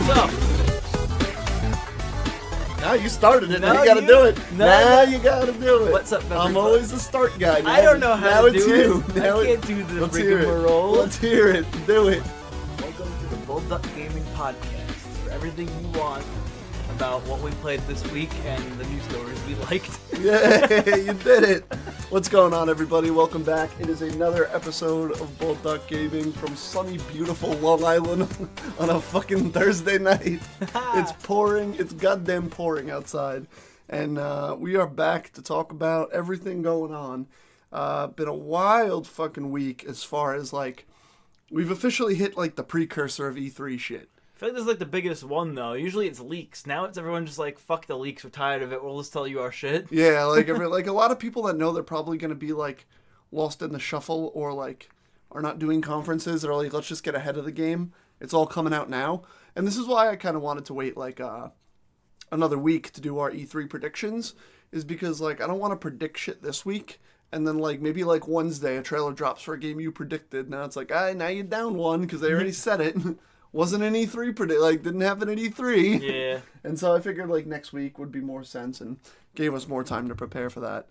What's up? Now you started it. No, Now you gotta do it. No. You gotta do it. What's up, everybody? I'm always the start guy. I don't know how to do you. it. Now I can't do the Let's hear it. rigmarole. Let's hear it. Do it. Welcome to the Bulldog Gaming Podcast. For everything you want about what we played this week and the news stories we liked. Yeah, you did it. What's going on, everybody? Welcome back. It is another episode of Bulldog Gaming from sunny, beautiful Long Island on a fucking Thursday night. It's pouring. It's goddamn pouring outside. And we are back to talk about everything going on. Been a wild fucking week as far as, like, we've officially hit, like, the precursor of E3 shit. I feel like this is like the biggest one though. Usually it's leaks. Now it's everyone just like, fuck the leaks, we're tired of it, we'll just tell you our shit. Yeah, like like a lot of people that know they're probably going to be like lost in the shuffle or like are not doing conferences or like, let's just get ahead of the game. It's all coming out now. And this is why I kind of wanted to wait like another week to do our E3 predictions, is because like I don't want to predict shit this week. And then, like, maybe, like, Wednesday, a trailer drops for a game you predicted. Now it's like, now you're down one because they already said it. Wasn't an E3 didn't happen at E3. Yeah. And so I figured, like, next week would be more sense and gave us more time to prepare for that.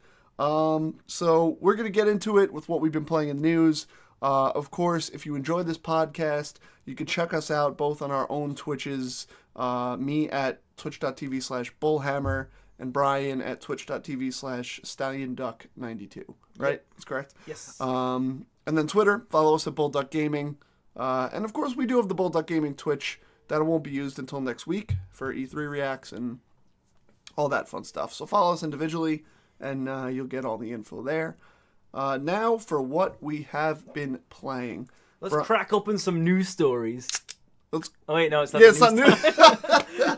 So we're going to get into it with what we've been playing in news. Of course, if you enjoy this podcast, you can check us out both on our own Twitches. Me at twitch.tv/bullhammer. And Brian at twitch.tv/StallionDuck92. Right? Yep. That's correct? Yes. And then Twitter, follow us at Bulldog Gaming. And of course, we do have the Bulldog Gaming Twitch. That won't be used until next week for E3 reacts and all that fun stuff. So follow us individually, and you'll get all the info there. Now for what we have been playing. Let's crack open some news stories. Oh wait, no, it's not. Yeah, it's not new.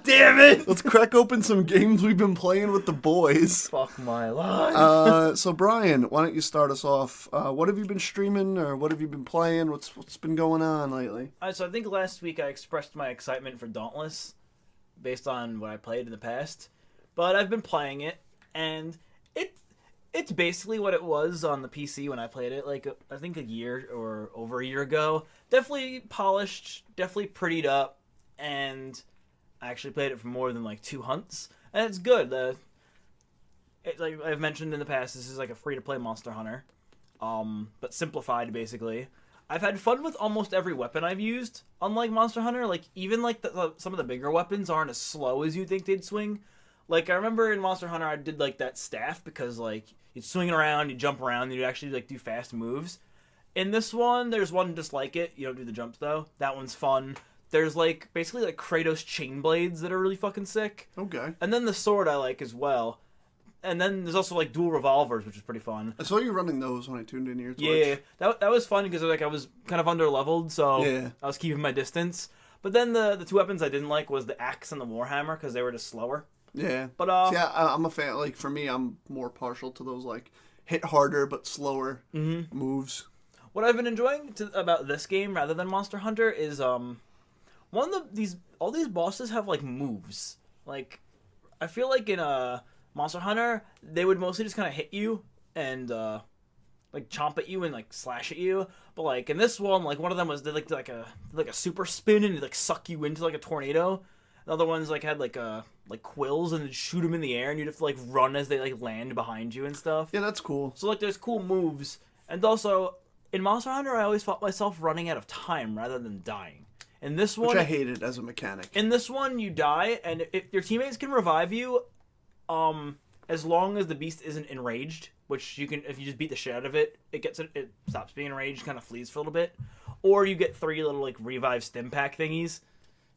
Damn it! Let's crack open some games we've been playing with the boys. Fuck my life. So Brian, why don't you start us off? What have you been streaming, or what have you been playing? What's been going on lately? So I think last week I expressed my excitement for Dauntless, based on what I played in the past. But I've been playing it, and it's basically what it was on the PC when I played it, like, I think a year or over a year ago. Definitely polished, definitely prettied up, and I actually played it for more than, like, 2 hunts. And it's good. Like I've mentioned in the past, this is like a free-to-play Monster Hunter, but simplified, basically. I've had fun with almost every weapon I've used, unlike Monster Hunter. Like, even, like, some of the bigger weapons aren't as slow as you'd think they'd swing. Like, I remember in Monster Hunter, I did, like, that staff because, like, you'd swing it around, you jump around, and you'd actually, like, do fast moves. In this one, there's one just like it. You don't do the jumps, though. That one's fun. There's, like, basically, like, Kratos chain blades that are really fucking sick. Okay. And then the sword I like as well. And then there's also, like, dual revolvers, which is pretty fun. I saw you running those when I tuned into your Twitch. Yeah, that was fun because, like, I was kind of under-leveled, so yeah. I was keeping my distance. But then the two weapons I didn't like was the axe and the warhammer because they were just slower. Yeah, but yeah, I'm a fan. Like, for me, I'm more partial to those like hit harder but slower moves. What I've been enjoying about this game rather than Monster Hunter is all these bosses have like moves. Like, I feel like in Monster Hunter they would mostly just kind of hit you and like chomp at you and like slash at you. But like in this one, like one of them was they like a super spin and like suck you into like a tornado. The other ones like had like quills and shoot them in the air, and you'd have to like run as they like land behind you and stuff. Yeah, that's cool. So like there's cool moves, and also in Monster Hunter I always felt myself running out of time rather than dying. In this one, which I hated as a mechanic. In this one, you die, and your teammates can revive you, as long as the beast isn't enraged. Which you can, if you just beat the shit out of it, it stops being enraged, kind of flees for a little bit, or you get 3 little like revive stim pack thingies.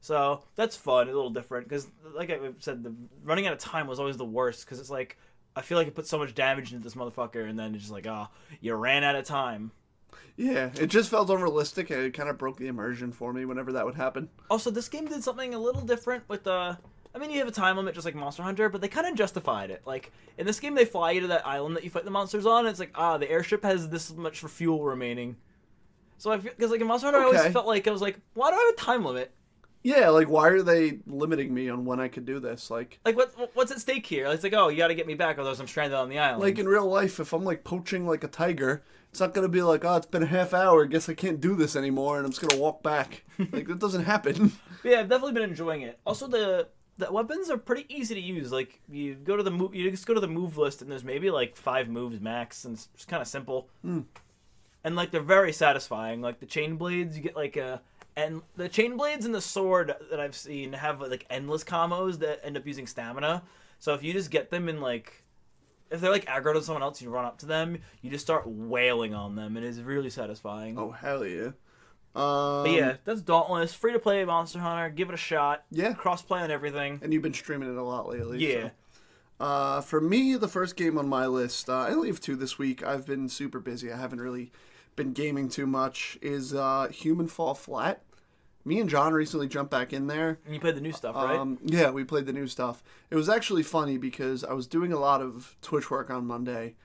So that's fun, a little different, because like I said, the running out of time was always the worst, because it's like, I feel like it put so much damage into this motherfucker, and then it's just like, you ran out of time. Yeah, it just felt unrealistic, and it kind of broke the immersion for me whenever that would happen. Also, this game did something a little different with I mean, you have a time limit just like Monster Hunter, but they kind of justified it. Like, in this game, they fly you to that island that you fight the monsters on, and it's like, the airship has this much for fuel remaining. So I feel, because like in Monster Hunter, I always felt like, I was like, why do I have a time limit? Yeah, like why are they limiting me on when I could do this? Like, what's at stake here? It's like, oh, you got to get me back, otherwise I'm stranded on the island. Like in real life, if I'm like poaching like a tiger, it's not gonna be like, oh, it's been a half hour. Guess I can't do this anymore, and I'm just gonna walk back. Like that doesn't happen. Yeah, I've definitely been enjoying it. Also, the weapons are pretty easy to use. Like you go to you just go to the move list, and there's maybe like 5 moves max, and it's just kind of simple. And like they're very satisfying. Like the chain blades, you get like and the chain blades and the sword that I've seen have like endless combos that end up using stamina. So if you just get them in like, if they're like aggro to someone else, you run up to them, you just start wailing on them, and it's really satisfying. Oh hell yeah! But yeah, that's Dauntless, free to play Monster Hunter. Give it a shot. Yeah, cross-play and everything. And you've been streaming it a lot lately. Yeah. So. For me, the first game on my list, I only have 2 this week. I've been super busy. I haven't really been gaming too much. Is Human Fall Flat. Me and John recently jumped back in there. And you played the new stuff, right? Yeah, we played the new stuff. It was actually funny because I was doing a lot of Twitch work on Monday,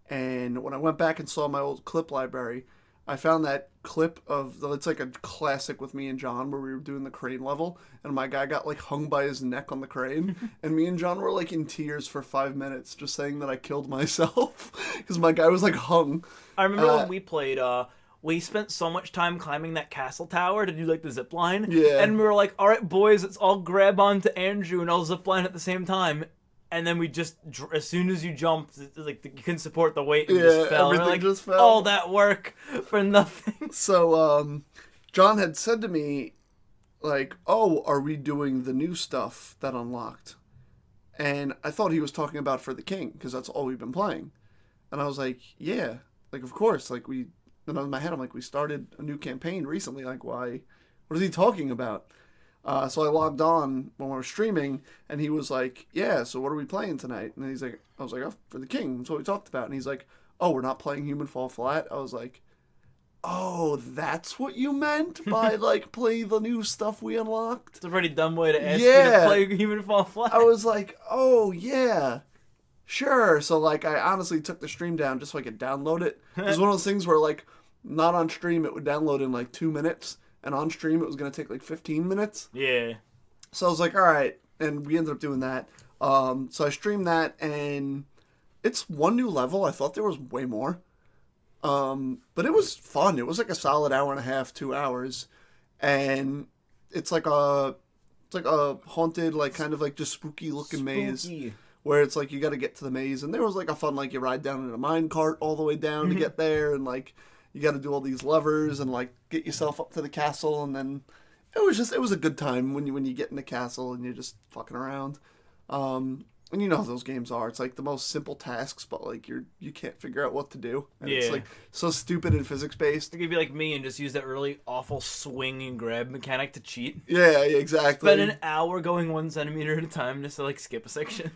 and when I went back and saw my old clip library, I found that clip it's like a classic with me and John where we were doing the crane level, and my guy got like hung by his neck on the crane, and me and John were like in tears for 5 minutes just saying that I killed myself because my guy was like hung. I remember when we played, we spent so much time climbing that castle tower to do like the zip line. Yeah. And we were like, all right, boys, let's all grab onto Andrew and I'll zip line at the same time. And then we just, as soon as you jumped, like you couldn't support the weight and just fell. Everything like, just fell. All that work for nothing. So, John had said to me, like, oh, are we doing the new stuff that unlocked? And I thought he was talking about for the King, because that's all we've been playing. And I was like, yeah, like, of course, like, then in my head, I'm like, we started a new campaign recently, like, why, what is he talking about? So I logged on when we were streaming, and he was like, yeah, so what are we playing tonight? And he's like, I was like, oh, for the King, that's what we talked about. And he's like, oh, we're not playing Human Fall Flat? I was like, oh, that's what you meant by, like, play the new stuff we unlocked? It's a pretty dumb way to ask you to play Human Fall Flat. I was like, oh, yeah, sure. So, like, I honestly took the stream down just so I could download it. It was one of those things where, like, not on stream, it would download in, like, 2 minutes. And on stream, it was going to take, like, 15 minutes. Yeah. So I was like, all right. And we ended up doing that. So I streamed that, and it's one new level. I thought there was way more. But it was fun. It was like a solid hour and a half, 2 hours. And it's like a haunted, like, kind of like just spooky looking maze. Where it's like you got to get to the maze. And there was like a fun, like, you ride down in a mine cart all the way down to get there. And like, you got to do all these levers and like get yourself up to the castle. And then it was a good time when you get in the castle and you're just fucking around. And you know how those games are. It's like the most simple tasks, but like you can't figure out what to do. And it's like so stupid and physics based. You could be like me and just use that really awful swing and grab mechanic to cheat. Yeah, exactly. Spend an hour going 1 centimeter at a time just to like skip a section.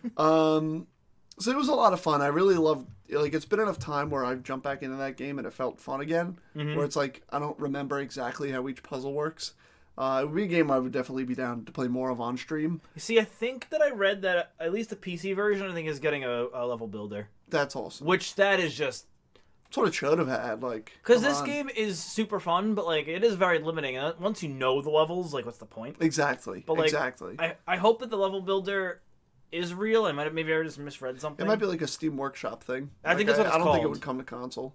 So it was a lot of fun. I really loved, like, it's been enough time where I've jumped back into that game and it felt fun again. Where it's like, I don't remember exactly how each puzzle works. It would be a game I would definitely be down to play more of on stream. You see, I think that I read that at least the PC version, I think, is getting a level builder. That's awesome. Which, that is just... That's what it should have had, like... Because this game is super fun, but, like, it is very limiting. And once you know the levels, like, what's the point? Exactly. But, like, exactly. I hope that the level builder is real. Maybe I just misread something. It might be like a Steam Workshop thing. I think that's what it's called. I don't think it would come to console.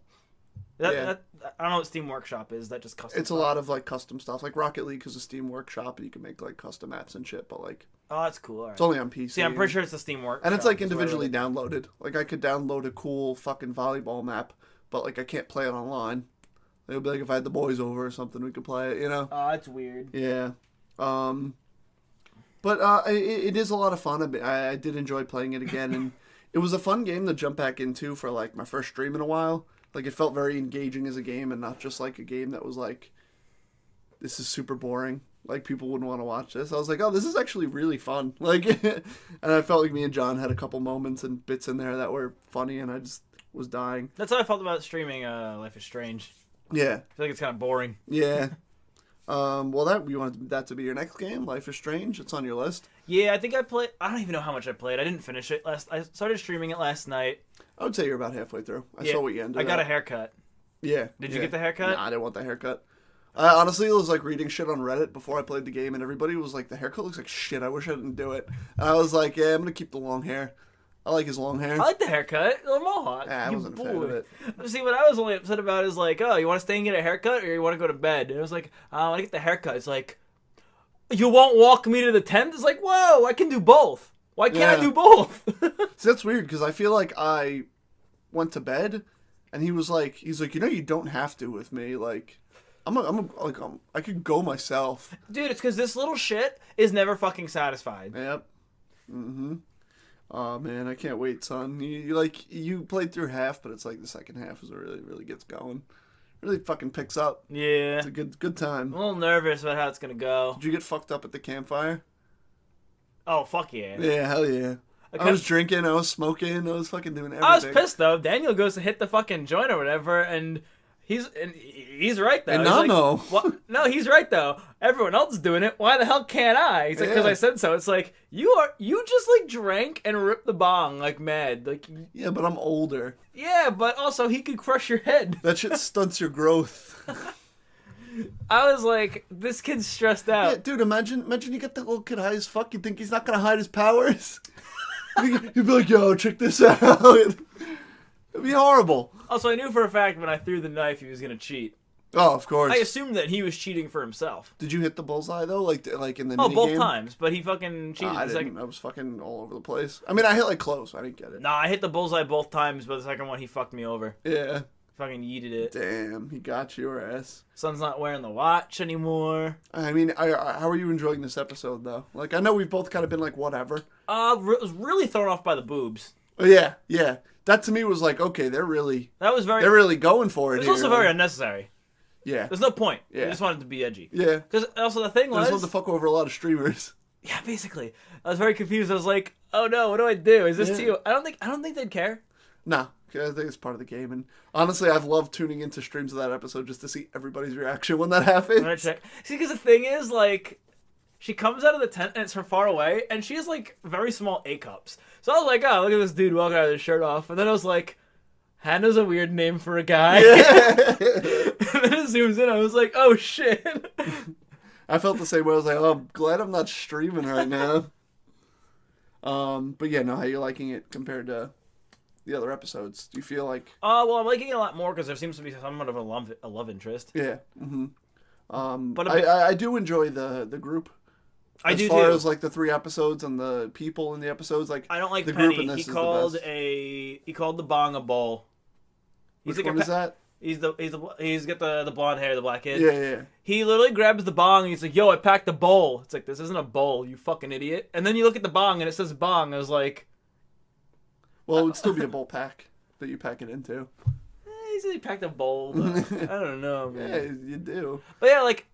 I don't know what Steam Workshop is. That just custom. It's a lot of like custom stuff. Like Rocket League is a Steam Workshop, and you can make like custom apps and shit. But like, oh, that's cool. All right. It's only on PC. See, I'm pretty sure it's the Steam Workshop. And it's like individually downloaded. Like I could download a cool fucking volleyball map, but like I can't play it online. It would be like if I had the boys over or something, we could play it. You know? Oh, that's weird. Yeah. But it is a lot of fun. I did enjoy playing it again, and it was a fun game to jump back into for like my first stream in a while. Like, it felt very engaging as a game and not just, like, a game that was, like, this is super boring. Like, people wouldn't want to watch this. I was like, oh, this is actually really fun. Like, and I felt like me and John had a couple moments and bits in there that were funny, and I just was dying. That's how I felt about streaming Life is Strange. Yeah. I feel like it's kind of boring. Yeah. Well, you want that to be your next game, Life is Strange? It's on your list? Yeah, I think I don't even know how much I played. I didn't finish it. I started streaming it last night. I would say you're about halfway through. I saw what you ended I got a haircut. Yeah. Did you get the haircut? Nah, I didn't want the haircut. I honestly was like reading shit on Reddit before I played the game, and everybody was like, "The haircut looks like shit. I wish I didn't do it." And I was like, "Yeah, I'm gonna keep the long hair. I like his long hair." I like the haircut. The mohawk. I You wasn't a fan of boy. it. See, what I was only upset about is like, oh, you want to stay and get a haircut, or you want to go to bed? And it was like, I want to get the haircut. It's like, you won't walk me to the tent? It's like, whoa, I can do both. Why can't I do both? See, that's weird because I feel like I went to bed, and he's like, you don't have to with me. Like, I could go myself. Dude, it's because this little shit is never fucking satisfied. Yep. Mm-hmm. Oh man, I can't wait, son. You played through half, but it's like the second half is where it really gets going. Really fucking picks up. Yeah. It's a good time. I'm a little nervous about how it's gonna go. Did you get fucked up at the campfire? Oh, fuck yeah. Yeah, hell yeah. I was drinking, I was smoking, I was fucking doing everything. I was pissed though. Daniel goes to hit the fucking joint or whatever, and he's right though. And He's no. Like, what? No, he's right though. Everyone else is doing it. Why the hell can't I? He's like, because I said so. It's like you just like drank and ripped the bong like mad. Like yeah, but I'm older. Yeah, but also he could crush your head. That shit stunts your growth. I was like, this kid's stressed out. Yeah, dude, imagine you get that little kid high as fuck. You think he's not gonna hide his powers? He'd be like, yo, check this out. It'd be horrible. Also, I knew for a fact when I threw the knife he was gonna cheat. Oh, of course. I assumed that he was cheating for himself. Did you hit the bullseye though? Like in the both game? times, but he fucking cheated. I didn't. I was fucking all over the place. I mean, I hit like close. I didn't get it. Nah, I hit the bullseye both times, but the second one he fucked me over. Yeah. Fucking yeeted it. Damn, he got your ass. Son's not wearing the watch anymore. I mean, how are you enjoying this episode though? Like, I know we've both kind of been like, whatever. Was really thrown off by the boobs. Oh, yeah. That to me was like, okay, they're really going for it. It's here. also very unnecessary. Yeah. There's no point. Yeah. I just wanted to be edgy. Yeah. Because also the thing was, I just wanted to fuck over a lot of streamers. Yeah, basically. I was very confused. I was like, oh no, what do I do? Is this too? I don't think they'd care. Nah. I think it's part of the game, and honestly, I've loved tuning into streams of that episode just to see everybody's reaction when that happens. I'm gonna check. See, because the thing is, like, she comes out of the tent and it's from far away, and she has like very small A cups. So I was like, oh, look at this dude walking out with his shirt off, and then I was like, Hannah's a weird name for a guy. Yeah. And then it zooms in. I was like, oh shit. I felt the same way. I was like, oh, I'm glad I'm not streaming right now. But yeah, no, how you liking it compared to the other episodes? Do you feel like? Well, I'm liking it a lot more because there seems to be somewhat of a love interest. Yeah. Mm-hmm. But I do enjoy the group. I do as far too. as like the 3 episodes and the people in the episodes, like I don't like the Penny. group in this He is called the best. he called the bong a bowl. Which one is that? He's got the blonde hair, the black kid. Yeah. He literally grabs the bong and he's like, "Yo, I packed a bowl." It's like, this isn't a bowl, you fucking idiot. And then you look at the bong and it says bong. I was like, well, it would still be a bowl pack that you pack it into. He said he packed a bowl, but I don't know, man. Yeah, you do. But yeah, like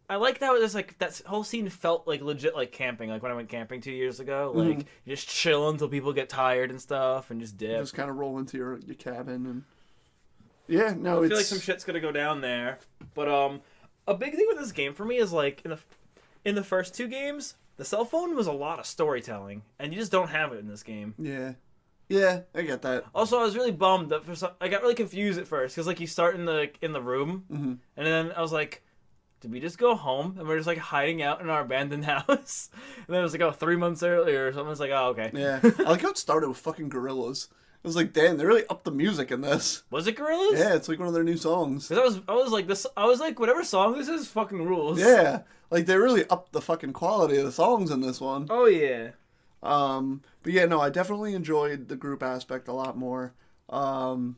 I like that. It was like that whole scene felt like legit like camping, like when I went camping 2 years ago. Like you just chill until people get tired and stuff, and just dip. Just kind of roll into your cabin and. Yeah, no, I feel like some shit's gonna go down there. But a big thing with this game for me is like in the first 2 games, the cell phone was a lot of storytelling, and you just don't have it in this game. Yeah, I get that. Also, I was really bummed that I got really confused at first because like you start in the room, and then I was like, did we just go home and we're just like hiding out in our abandoned house? And then it was like, oh, 3 months earlier or something. It's like, oh, okay. Yeah, I like how it started with fucking gorillas. I was like, damn, they really upped the music in this. Was it Gorillaz? Yeah, it's like one of their new songs. Because I was like, whatever song this is, fucking rules. Yeah, like they really upped the fucking quality of the songs in this one. Oh yeah. But yeah, no, I definitely enjoyed the group aspect a lot more. How'd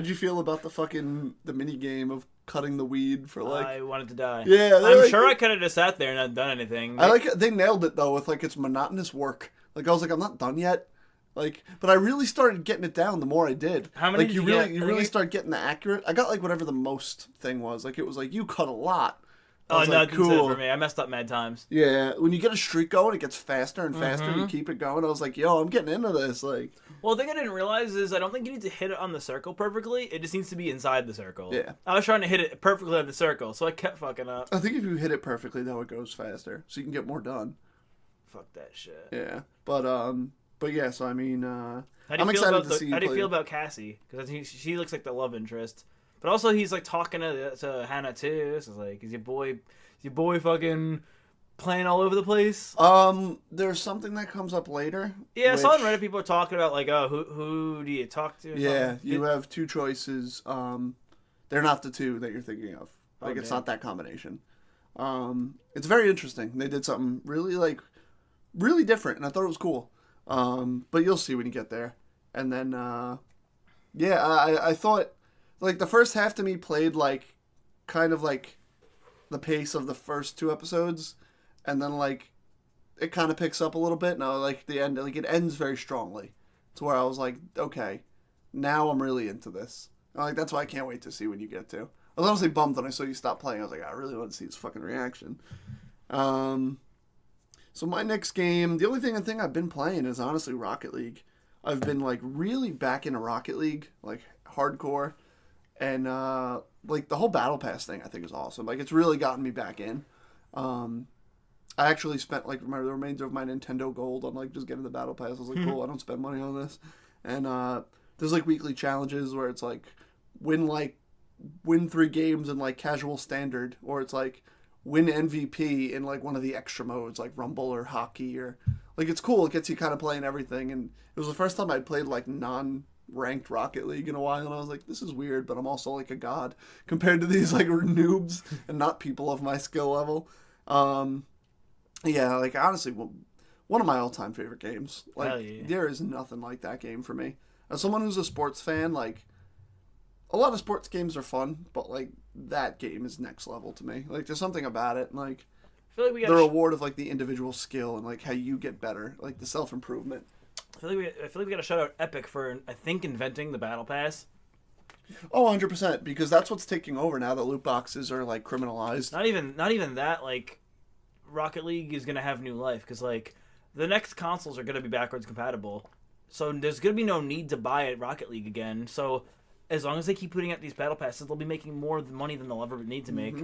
you feel about the mini game of cutting the weed for like? I wanted to die. Yeah, I'm sure I could have just sat there and not done anything. I like it. They nailed it though with like its monotonous work. Like I was like, I'm not done yet. Like, but I really started getting it down the more I did. How many? Like you really start getting the accurate. I got like whatever the most thing was. Like it was like you cut a lot. Oh, no, like, cool for me. I messed up mad times. Yeah, when you get a streak going, it gets faster and faster. You keep it going. I was like, yo, I'm getting into this. Like, well, the thing I didn't realize is I don't think you need to hit it on the circle perfectly. It just needs to be inside the circle. Yeah. I was trying to hit it perfectly on the circle, so I kept fucking up. I think if you hit it perfectly, though, it goes faster, so you can get more done. Fuck that shit. Yeah, but yeah. So I mean, I'm excited to see. How do you feel about Cassie? Because I think she looks like the love interest. But also, he's like talking to Hannah too. So it's like, is your boy fucking playing all over the place? There's something that comes up later. Yeah, I saw on which- Reddit people are talking about like, oh, who do you talk to? Or Yeah, something? you have two choices. They're not the two that you're thinking of. Like, it's man. not that combination. It's very interesting. They did something really different, and I thought it was cool. But you'll see when you get there. And then, yeah, I thought, like, the first half to me played like, kind of like the pace of the first two episodes, and then like it kind of picks up a little bit. Now, like the end, like it ends very strongly, to where I was like, okay, now I'm really into this. And, like that's why I can't wait to see when you get to. I was honestly bummed when I saw you stop playing. I was like, I really want to see his fucking reaction. So my next game, the only thing I think I've been playing is honestly Rocket League. I've been like really back into Rocket League, like hardcore, and like the whole Battle Pass thing I think is awesome. Like it's really gotten me back in. I actually spent like the remainder of my Nintendo Gold on like just getting the Battle Pass. I was like, cool, I don't spend money on this. And there's like weekly challenges where it's like win 3 games in like casual standard, or it's like win MVP in like one of the extra modes like Rumble or Hockey, or like it's cool. It gets you kind of playing everything. And it was the first time I'd played like non-ranked Rocket League in a while, and I was like, this is weird, but I'm also like a god compared to these like noobs and not people of my skill level. Yeah, like honestly, one of my all-time favorite games. Like yeah. there is nothing like that game for me. As someone who's a sports fan, like a lot of sports games are fun, but like that game is next level to me. Like there's something about it, and like I feel like we got the reward of like the individual skill and like how you get better, like the self-improvement. I feel like we got to shout out Epic for I think inventing the Battle Pass. Oh, 100%, because that's what's taking over now that loot boxes are like criminalized. Not even that. Like Rocket League is gonna have new life because like the next consoles are gonna be backwards compatible, so there's gonna be no need to buy a Rocket League again. So as long as they keep putting out these battle passes, they'll be making more money than they'll ever need to make.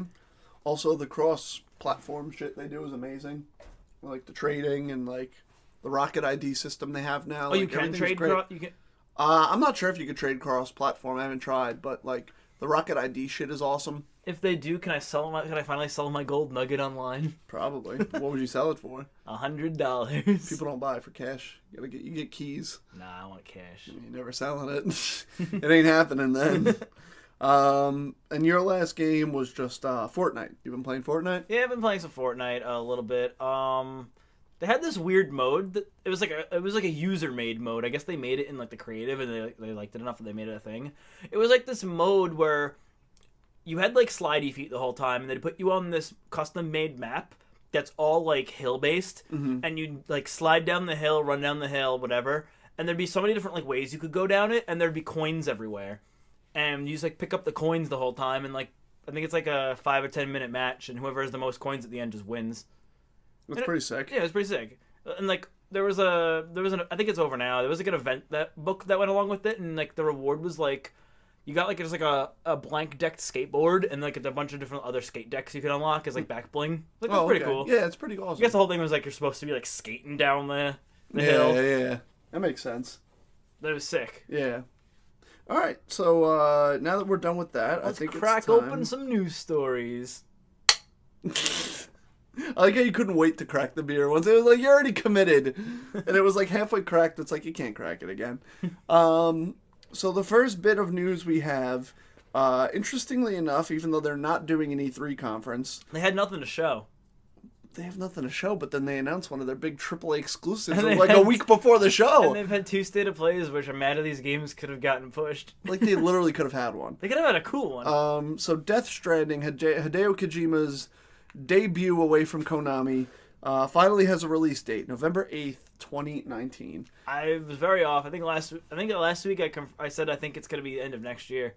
Also, the cross-platform shit they do is amazing. Like the trading and like the Rocket ID system they have now. Oh, like, you can everything's trade. great. You can. I'm not sure if you could trade cross-platform. I haven't tried, but like the Rocket ID shit is awesome. If they do, can I finally sell my gold nugget online? Probably. What would you sell it for? $100. People don't buy it for cash. You get keys. Nah, I want cash. You're never selling it. It ain't happening then. And your last game was just Fortnite. You've been playing Fortnite? Yeah, I've been playing some Fortnite a little bit. They had this weird mode that it was like a user made mode. I guess they made it in like the creative and they liked it enough that they made it a thing. It was like this mode where you had like slidey feet the whole time, and they'd put you on this custom made map that's all like hill based, and you'd like slide down the hill, run down the hill, whatever. And there'd be so many different like ways you could go down it, and there'd be coins everywhere, and you just like pick up the coins the whole time, and like I think it's like a 5 or 10 minute match, and whoever has the most coins at the end just wins. That's pretty sick. Yeah, it was pretty sick. And like there was an I think it's over now. There was like an event book that went along with it, and like the reward was like you got like just like a blank decked skateboard and like a bunch of different other skate decks you could unlock as like back bling. Like that's pretty cool. Yeah, it's pretty awesome. I guess the whole thing was like you're supposed to be like skating down the hill. Yeah. That makes sense. That was sick. Yeah. All right. So now that we're done with that, Let's I think crack it's time. open some news stories. I like how you couldn't wait to crack the beer once. It was like you're already committed, and it was like halfway cracked. It's like you can't crack it again. So the first bit of news we have, interestingly enough, even though they're not doing an E3 conference, They had nothing to show. they have nothing to show. But then they announced one of their big AAA exclusives And they like a had- week before the And show. they've had 2 state of plays, which I'm mad at these games could have gotten pushed. Like they literally could have had one. They could have had a cool one. So Death Stranding, Hideo Kojima's debut away from Konami, finally has a release date, November 8th, 2019. I was very off. I think last week I said I think it's going to be the end of next year.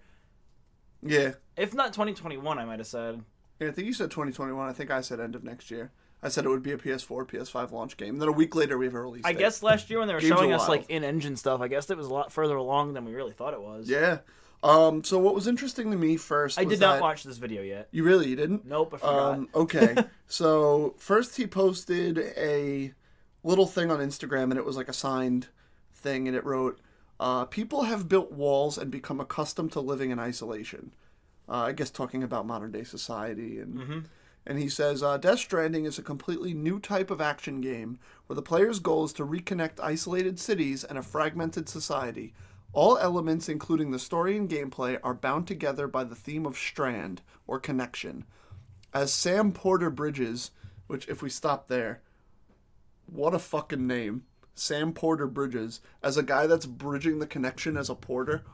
Yeah. If not 2021, I might have said. Yeah, I think you said 2021. I think I said end of next year. I said it would be a PS4, PS5 launch game. And then a week later, we have a release date. I guess last year when they were Games showing are us wild. like in-engine stuff, I guess it was a lot further along than we really thought it was. Yeah. So what was interesting to me first I was did not that- watch this video yet. You didn't? Nope, I forgot. Okay. So first he posted a little thing on Instagram, and it was like a signed thing, and it wrote, people have built walls and become accustomed to living in isolation. I guess talking about modern day society. Mm-hmm. And he says, Death Stranding is a completely new type of action game where the player's goal is to reconnect isolated cities and a fragmented society. All elements, including the story and gameplay, are bound together by the theme of strand, or connection. As Sam Porter Bridges, which if we stop there, what a fucking name. Sam Porter Bridges, as a guy that's bridging the connection as a porter.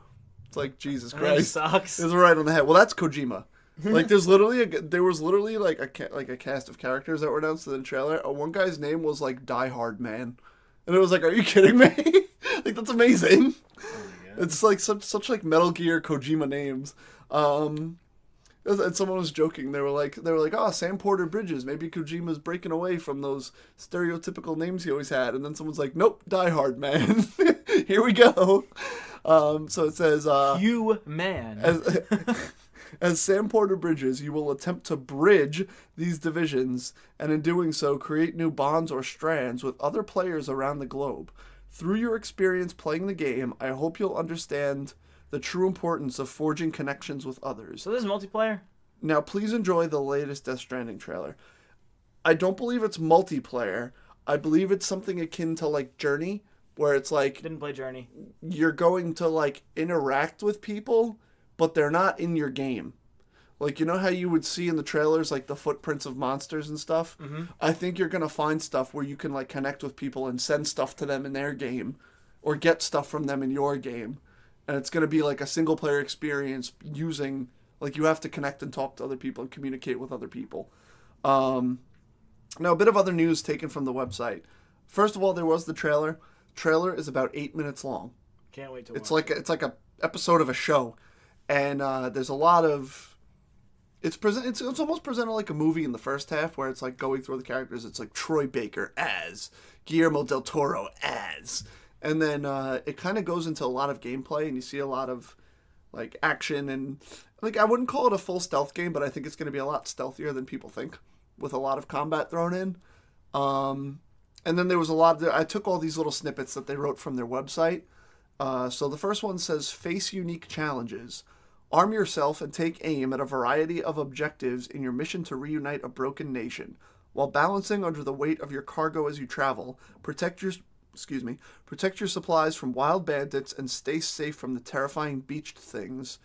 It's like, Jesus Christ. Sucks. It's right on the head. Well, that's Kojima. Like, there was literally like a cast of characters that were announced in the trailer. One guy's name was like Die Hard Man, and it was like, are you kidding me? Like, that's amazing. It's like such like Metal Gear Kojima names. And someone was joking. They were like, oh, Sam Porter Bridges. Maybe Kojima's breaking away from those stereotypical names he always had. And then someone's like, nope, Die Hard Man. Here we go. So it says, You man. As Sam Porter Bridges, you will attempt to bridge these divisions, and in doing so, create new bonds or strands with other players around the globe. Through your experience playing the game, I hope you'll understand the true importance of forging connections with others. So this is multiplayer? Now, please enjoy the latest Death Stranding trailer. I don't believe it's multiplayer. I believe it's something akin to, like, Journey, where it's like... Didn't play Journey. You're going to, like, interact with people, but they're not in your game. Like, you know how you would see in the trailers, like, the footprints of monsters and stuff? Mm-hmm. I think you're going to find stuff where you can, like, connect with people and send stuff to them in their game, or get stuff from them in your game. And it's going to be, like, a single-player experience using... Like, you have to connect and talk to other people and communicate with other people. Now, a bit of other news taken from the website. First of all, there was the trailer. Trailer is about 8 minutes long. Can't wait to It's watch. it's like a episode of a show. And there's a lot of... It's almost presented like a movie in the first half, where it's like going through the characters. It's like Troy Baker as, Guillermo del Toro as, and then it kind of goes into a lot of gameplay, and you see a lot of like action, and like I wouldn't call it a full stealth game, but I think it's going to be a lot stealthier than people think, with a lot of combat thrown in. And then there was a lot of... I took all these little snippets that they wrote from their website. So the first one says, face unique challenges. Arm yourself and take aim at a variety of objectives in your mission to reunite a broken nation. While balancing under the weight of your cargo as you travel, protect your supplies from wild bandits and stay safe from the terrifying beached things.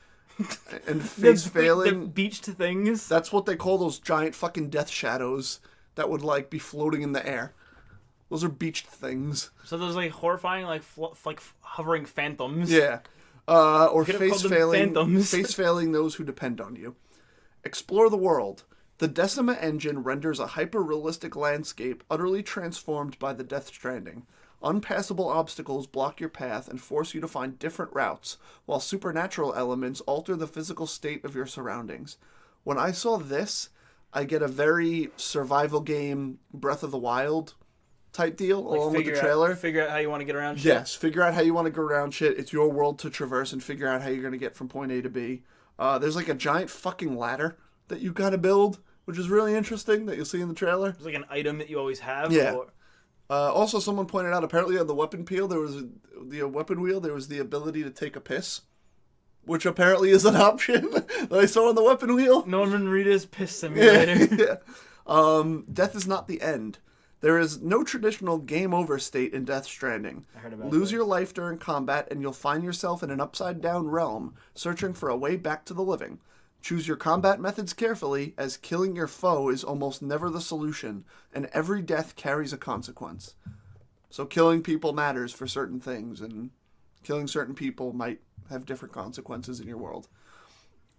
And face failing... The beached things? That's what they call those giant fucking death shadows that would like be floating in the air. Those are beached things. So those like horrifying like hovering phantoms. Yeah. Or face failing those who depend on you. Explore the world. The Decima engine renders a hyper-realistic landscape utterly transformed by the Death Stranding. Unpassable obstacles block your path and force you to find different routes, while supernatural elements alter the physical state of your surroundings. When I saw this, I get a very survival game, Breath of the Wild type deal, like along with the trailer. Figure out how you want to get around shit. Yes, figure out how you want to go around shit. It's your world to traverse and figure out how you're going to get from point A to B. There's like a giant fucking ladder that you got to build, which is really interesting, that you'll see in the trailer. It's like an item that you always have. Yeah. Also, someone pointed out, apparently on the weapon wheel, there was the weapon wheel, there was the ability to take a piss, which apparently is an option that I saw on the weapon wheel. Norman Reedus Piss Simulator. Yeah. Death is not the end. There is no traditional game over state in Death Stranding. I heard about Lose your life during combat and you'll find yourself in an upside-down realm, searching for a way back to the living. Choose your combat methods carefully, as killing your foe is almost never the solution, and every death carries a consequence. So killing people matters for certain things, and killing certain people might have different consequences in your world.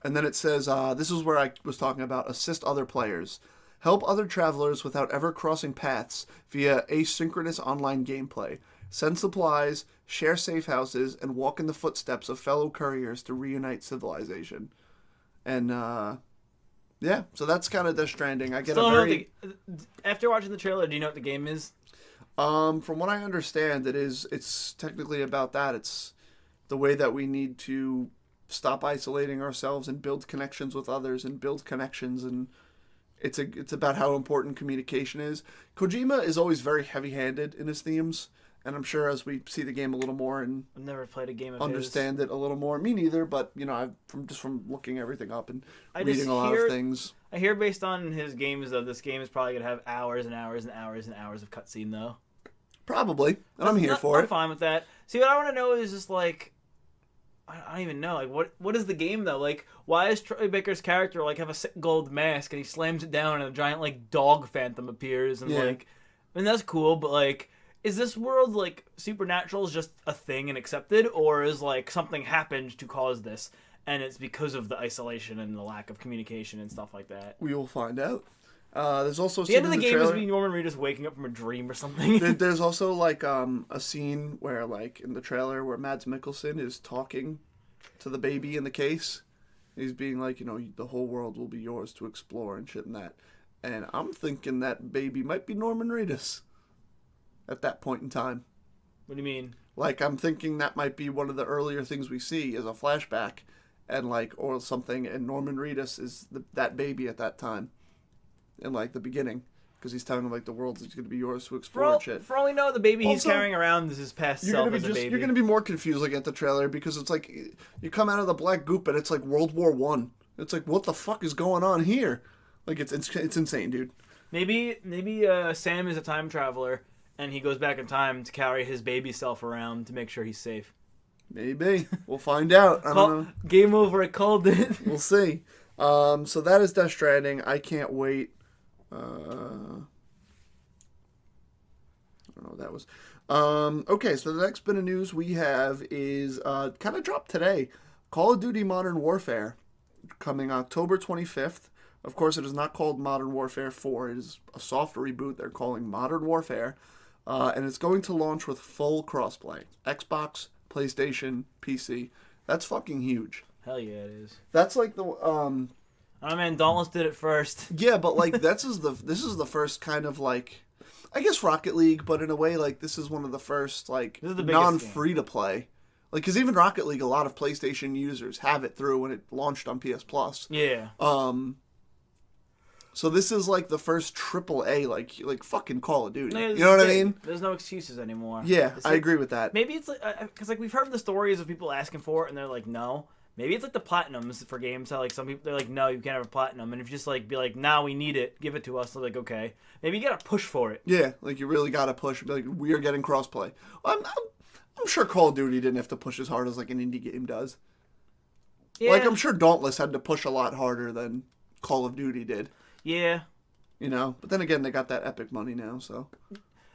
And then it says, this is where I was talking about assist other players. Help other travelers without ever crossing paths via asynchronous online gameplay. Send supplies, share safe houses, and walk in the footsteps of fellow couriers to reunite civilization. And, yeah, so that's kind of Death Stranding. I get After watching the trailer, do you know what the game is? From what I understand, it's technically about that. It's the way that we need to stop isolating ourselves and build connections with others and build connections, and it's about how important communication is. Kojima is always very heavy-handed in his themes, And I'm sure as we see the game a little more and I've never played a game of understand it a little more, me neither. But I've from looking everything up and I reading just a lot hear, of things. I hear based on his games though, this game is probably gonna have hours and hours and hours and hours of cutscene though. Probably, and I'm here for it. I'm fine with that. See, what I want to know is just like, I don't even know. Like, what is the game though? Like, why is Troy Baker's character like have a sick gold mask and he slams it down and a giant like dog phantom appears and like, I mean that's cool, but like, is this world like supernatural is just a thing and accepted, or is like something happened to cause this and it's because of the isolation and the lack of communication and stuff like that? We will find out. There's also The end of the game trailer. is Norman Reedus waking up from a dream or something. There's also like a scene where like in the trailer where Mads Mikkelsen is talking to the baby in the case. He's being like, the whole world will be yours to explore and shit and that. And I'm thinking that baby might be Norman Reedus at that point in time. What do you mean? Like, I'm thinking that might be one of the earlier things we see as a flashback and like, or something, and Norman Reedus is that baby at that time. In like the beginning, because he's telling him like the world is going to be yours to explore and shit. For all we know, the baby he's Also, carrying around is his past self as a baby. You're going to be more confused like at the trailer because it's like you come out of the black goop and it's like World War One. It's like what the fuck is going on here? Like it's insane, dude. Maybe Sam is a time traveler and he goes back in time to carry his baby self around to make sure he's safe. Maybe we'll find out. I don't know. Game over. I called it. We'll see. So that is Death Stranding. I can't wait. I don't know what that was. Okay, so the next bit of news we have is kind of dropped today. Call of Duty Modern Warfare coming October 25th. Of course, it is not called Modern Warfare 4. It is a soft reboot they're calling Modern Warfare. And it's going to launch with full crossplay. Xbox, PlayStation, PC. That's fucking huge. Hell yeah, it is. That's like the Oh man, Dauntless did it first. Yeah, but like this is the first kind of like, I guess Rocket League, but in a way like this is one of the first like non-free to play. Like, because even Rocket League, a lot of PlayStation users have it through when it launched on PS Plus. Yeah. So this is like the first AAA like fucking Call of Duty. You know what I mean? There's no excuses anymore. Yeah, I agree with that. Maybe it's like because like we've heard the stories of people asking for it and they're like no. Maybe it's like the platinums for games. How like some people they're like, no, you can't have a platinum, and if you just like be like, nah, we need it, give it to us. They're like, okay, maybe you gotta push for it. Yeah, like you really gotta push. Be like, we are getting crossplay. I'm sure Call of Duty didn't have to push as hard as like an indie game does. Yeah. Like I'm sure Dauntless had to push a lot harder than Call of Duty did. Yeah. But then again, they got that Epic money now, so.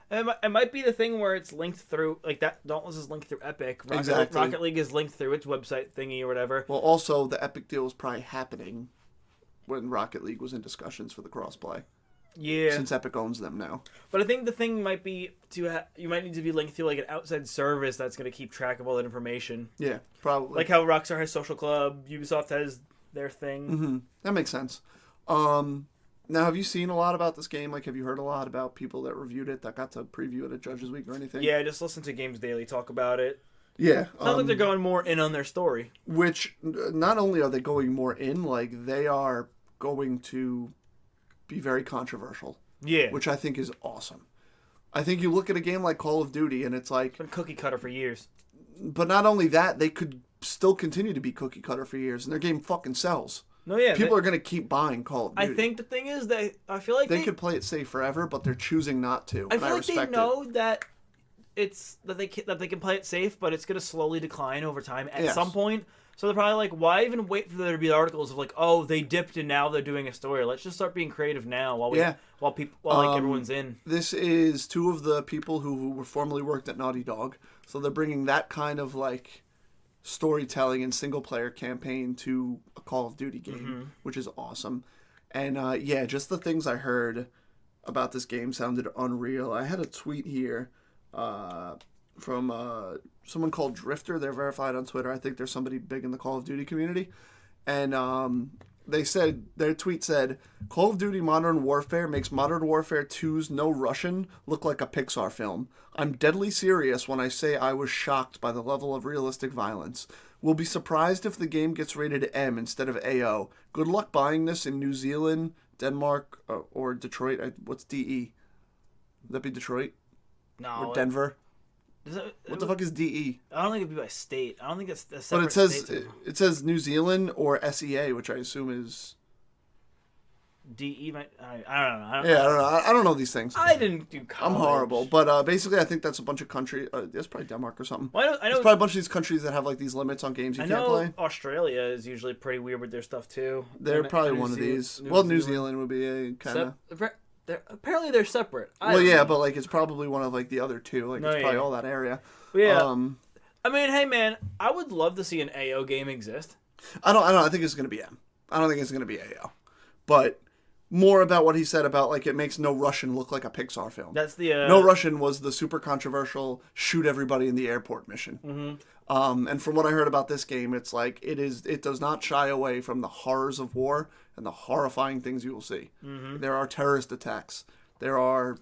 It might be the thing where it's linked through, like that Dauntless is linked through Epic. Exactly. Rocket League is linked through its website thingy or whatever. Well, also, the Epic deal was probably happening when Rocket League was in discussions for the crossplay. Yeah. Since Epic owns them now. But I think the thing might be you might need to be linked through like an outside service that's going to keep track of all that information. Yeah, probably. Like how Rockstar has Social Club, Ubisoft has their thing. Mm-hmm. That makes sense. Now, have you seen a lot about this game? Like, have you heard a lot about people that reviewed it, that got to preview it at Judges Week or anything? Yeah, just listen to Games Daily talk about it. Yeah. Sounds like they're going more in on their story. Which, not only are they going more in, like, they are going to be very controversial. Yeah. Which I think is awesome. I think you look at a game like Call of Duty, and it's like... It's been cookie cutter for years. But not only that, they could still continue to be cookie cutter for years, and their game fucking sells. No, yeah. People are going to keep buying Call of Duty. I think the thing is that I feel like they could play it safe forever, but they're choosing not to. I feel like they know that it's that they can play it safe, but it's going to slowly decline over time at some point. So they're probably like, why even wait for there to be articles of like, oh, they dipped and now they're doing a story. Let's just start being creative now while everyone's in. This is two of the people who were formerly worked at Naughty Dog, so they're bringing that kind of like storytelling and single player campaign to a Call of Duty game, which is awesome. And just the things I heard about this game sounded unreal. I had a tweet here from someone called Drifter. They're verified on Twitter. I think there's somebody big in the Call of Duty community. And they said, their tweet said, Call of Duty Modern Warfare makes Modern Warfare 2's No Russian look like a Pixar film. I'm deadly serious when I say I was shocked by the level of realistic violence. We'll be surprised if the game gets rated M instead of AO. Good luck buying this in New Zealand, Denmark, or Detroit. What's DE? Would that be Detroit? No. Or Denver? What the fuck is DE? I don't think it'd be by state. I don't think it's a But separate it says New Zealand or SEA, which I assume is. DE. I don't know. I don't know. I don't know these things. I didn't do college. I'm horrible, but basically, I think that's a bunch of countries. That's probably Denmark or something. Well, I know. It's probably a bunch of these countries that have like these limits on games you can't play. Australia is usually pretty weird with their stuff too. They're probably one of these. New Zealand would be a kind of. Apparently, they're separate. But like it's probably one of like the other two. Like it's probably all that area. Yeah. I mean, hey man, I would love to see an AO game exist. I don't. I think it's gonna be M. I don't think it's gonna be AO, but. More about what he said about, like, it makes No Russian look like a Pixar film. That's the... No Russian was the super controversial shoot everybody in the airport mission. Mm-hmm. And from what I heard about this game, it's like, it does not shy away from the horrors of war and the horrifying things you will see. Mm-hmm. There are terrorist attacks. There are...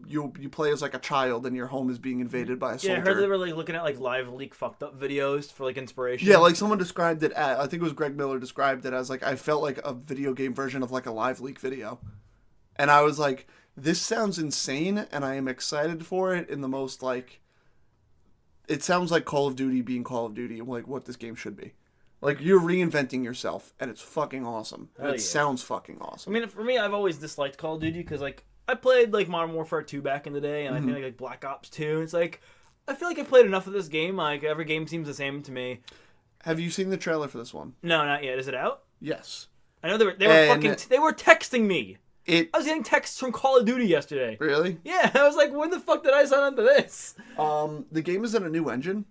You play as like a child and your home is being invaded by a soldier. Yeah, I heard they were like looking at like live leak fucked up videos for like inspiration. Yeah, like someone described it as, I think it was Greg Miller described it as like, I felt like a video game version of like a live leak video. And I was like, this sounds insane and I am excited for it in the most like, it sounds like Call of Duty being Call of Duty and like what this game should be. Like you're reinventing yourself and it's fucking awesome. And it sounds fucking awesome. I mean, for me, I've always disliked Call of Duty because like, I played like Modern Warfare 2 back in the day, and I think like Black Ops 2. It's like I feel like I played enough of this game. Like every game seems the same to me. Have you seen the trailer for this one? No, not yet. Is it out? Yes. I know they were texting me. I was getting texts from Call of Duty yesterday. Really? Yeah, I was like, when the fuck did I sign up to this? The game is in a new engine,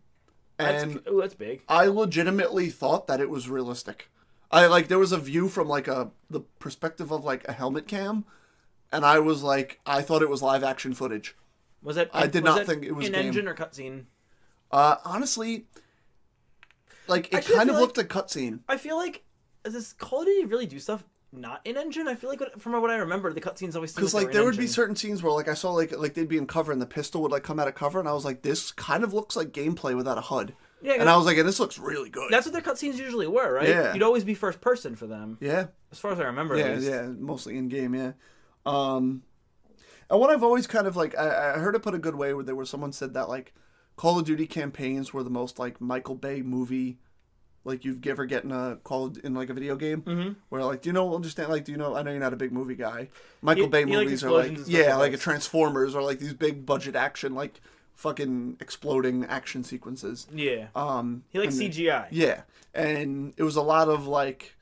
and that's big. I legitimately thought that it was realistic. There was a view from like the perspective of like a helmet cam. And I was like, I thought it was live action footage. Was it? I did not think it was in-engine or cutscene. Honestly, like it kind of looked a cutscene. I feel like does Call of Duty really do stuff not in-engine? I feel like from what I remember, the cutscenes always seem because like there would be certain scenes where like I saw like they'd be in cover and the pistol would like come out of cover, and I was like, this kind of looks like gameplay without a HUD. Yeah, and I was like, and this looks really good. That's what their cutscenes usually were, right? Yeah, you'd always be first person for them. Yeah, as far as I remember. Yeah, mostly in game. Yeah. And what I've always kind of like, I heard it put a good way where someone said that like Call of Duty campaigns were the most like Michael Bay movie, like you've ever get in like a video game, where like, do you know, understand, like, do you know, I know you're not a big movie guy. Michael Bay movies are like, like a Transformers or like these big budget action, like fucking exploding action sequences. Yeah. He likes CGI. Yeah. And it was a lot of like,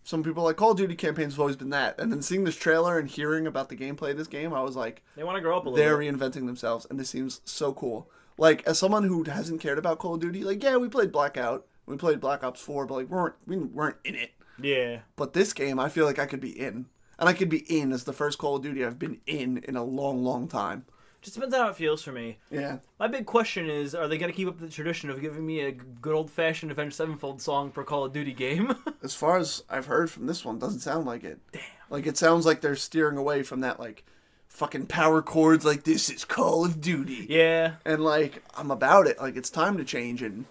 some people like Call of Duty campaigns have always been that. And then seeing this trailer and hearing about the gameplay of this game, I was like... They want to grow up a little They're reinventing themselves, and this seems so cool. Like, as someone who hasn't cared about Call of Duty, like, yeah, we played Blackout, we played Black Ops 4, but, like, we weren't in it. Yeah. But this game, I feel like I could be in. And I could be in as the first Call of Duty I've been in a long, long time. Just depends on how it feels for me. Yeah. My big question is, are they going to keep up the tradition of giving me a good old-fashioned Avenged Sevenfold song per Call of Duty game? As far as I've heard from this one, doesn't sound like it. Damn. Like, it sounds like they're steering away from that, like, fucking power chords, like, this is Call of Duty. Yeah. And, like, I'm about it. Like, it's time to change, and